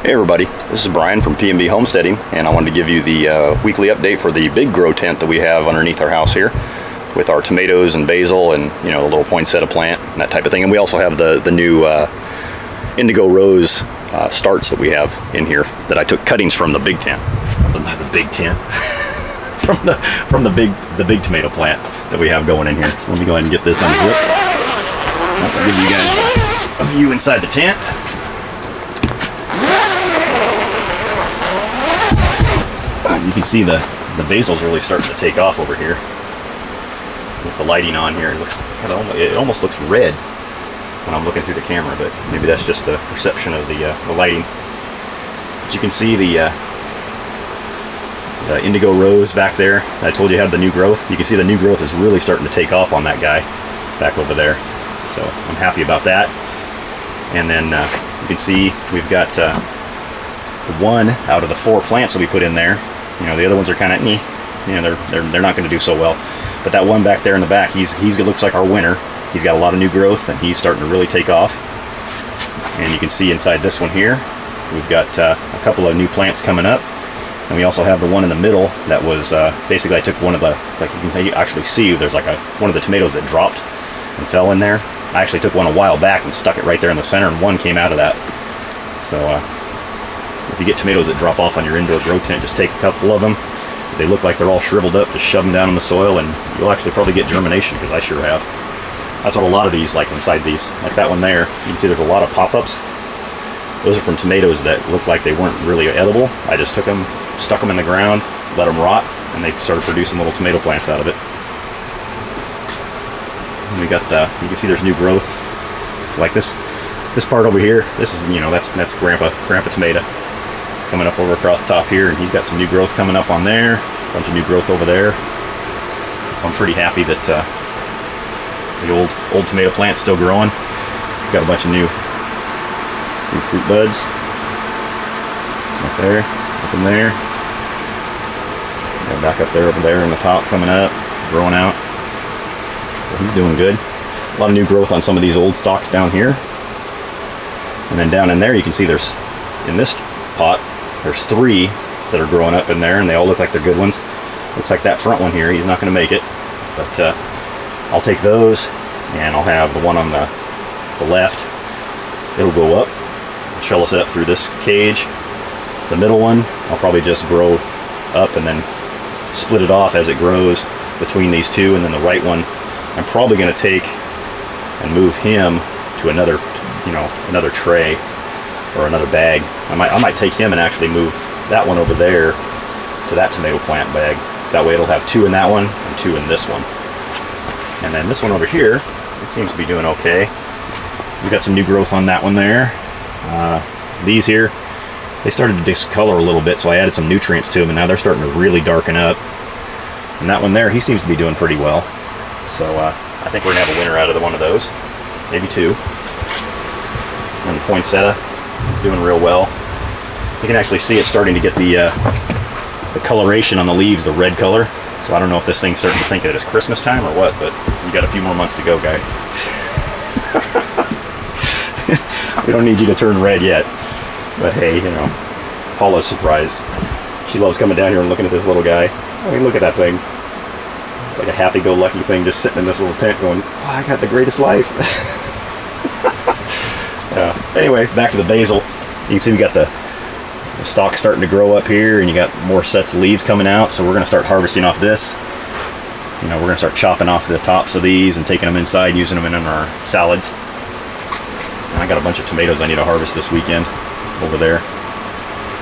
Hey everybody, this is Brian from PNB Homesteading, and I wanted to give you the weekly update for the big grow tent that we have underneath our house here with our tomatoes and basil and, you know, a little poinsettia plant and that type of thing. And we also have the new Indigo Rose starts that we have in here that I took cuttings from the big tent. The big tent. from the big tomato plant that we have going in here. So let me go ahead and get this unzipped. I'll give you guys a view inside the tent. You can see the basil's really starting to take off over here with the lighting on here. It looks it almost looks red when I'm looking through the camera, but maybe that's just the perception of the lighting. But you can see the Indigo Rose back there. I told you had the new growth. You can see the new growth is really starting to take off on that guy back over there. So I'm happy about that. And then you can see we've got the one out of the 4 plants that we put in there. You know, the other ones are kind of they're not going to do so well. But that one back there in the back, he looks like our winner. He's got a lot of new growth and he's starting to really take off. And you can see inside this one here, we've got a couple of new plants coming up. And we also have the one in the middle that was basically I took one of the, it's like you can actually see there's like one of the tomatoes that dropped and fell in there. I actually took one a while back and stuck it right there in the center, and one came out of that. So if you get tomatoes that drop off on your indoor grow tent, just take a couple of them. If they look like they're all shriveled up, just shove them down in the soil and you'll actually probably get germination, because I sure have. That's what a lot of these, like inside these, like that one there, you can see there's a lot of pop-ups. Those are from tomatoes that looked like they weren't really edible. I just took them, stuck them in the ground, let them rot, and they started producing little tomato plants out of it. And we got you can see there's new growth. So like this part over here, this is, you know, that's Grandpa Tomato coming up over across the top here, and he's got some new growth coming up on there, a bunch of new growth over there. So I'm pretty happy that the old tomato plant's still growing. We've got a bunch of new fruit buds up there, up in there, and back up there, over there in the top, coming up, growing out. So he's doing good. A lot of new growth on some of these old stalks down here. And then down in there you can see there's, in this pot, there's 3 that are growing up in there, and they all look like they're good ones. Looks like that front one here, he's not going to make it. But I'll take those, and I'll have the one on the left. It'll go up, trellis it up through this cage. The middle one, I'll probably just grow up and then split it off as it grows between these two. And then the right one, I'm probably going to take and move him to another, you know, another tray or another bag. I might take him and actually move that one over there to that tomato plant bag. So that way it'll have 2 in that one and 2 in this one. And then this one over here, it seems to be doing okay. We've got some new growth on that one there. These here, they started to discolor a little bit, so I added some nutrients to them, and now they're starting to really darken up. And that one there, he seems to be doing pretty well. So I think we're gonna have a winner out of one of those, maybe 2. And the poinsettia is doing real well. You can actually see it starting to get the coloration on the leaves, the red color. So I don't know if this thing's starting to think that it's Christmas time or what, but you got a few more months to go, guy. We don't need you to turn red yet. But hey, you know, Paula's surprised. She loves coming down here and looking at this little guy. I mean, look at that thing. Like a happy-go-lucky thing just sitting in this little tent going, oh, I got the greatest life. Anyway, back to the basil. You can see we got the stalk starting to grow up here, and you got more sets of leaves coming out. So we're going to start harvesting off this. You know, we're going to start chopping off the tops of these and taking them inside, using them in our salads. And I got a bunch of tomatoes I need to harvest this weekend over there.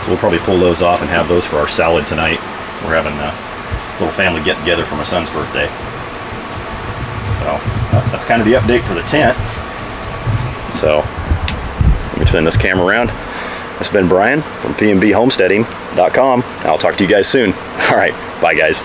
So we'll probably pull those off and have those for our salad tonight. We're having a little family get together for my son's birthday. So that's kind of the update for the tent. So let me turn this camera around. It's been Brian from pnbhomesteading.com. I'll talk to you guys soon. All right, bye guys.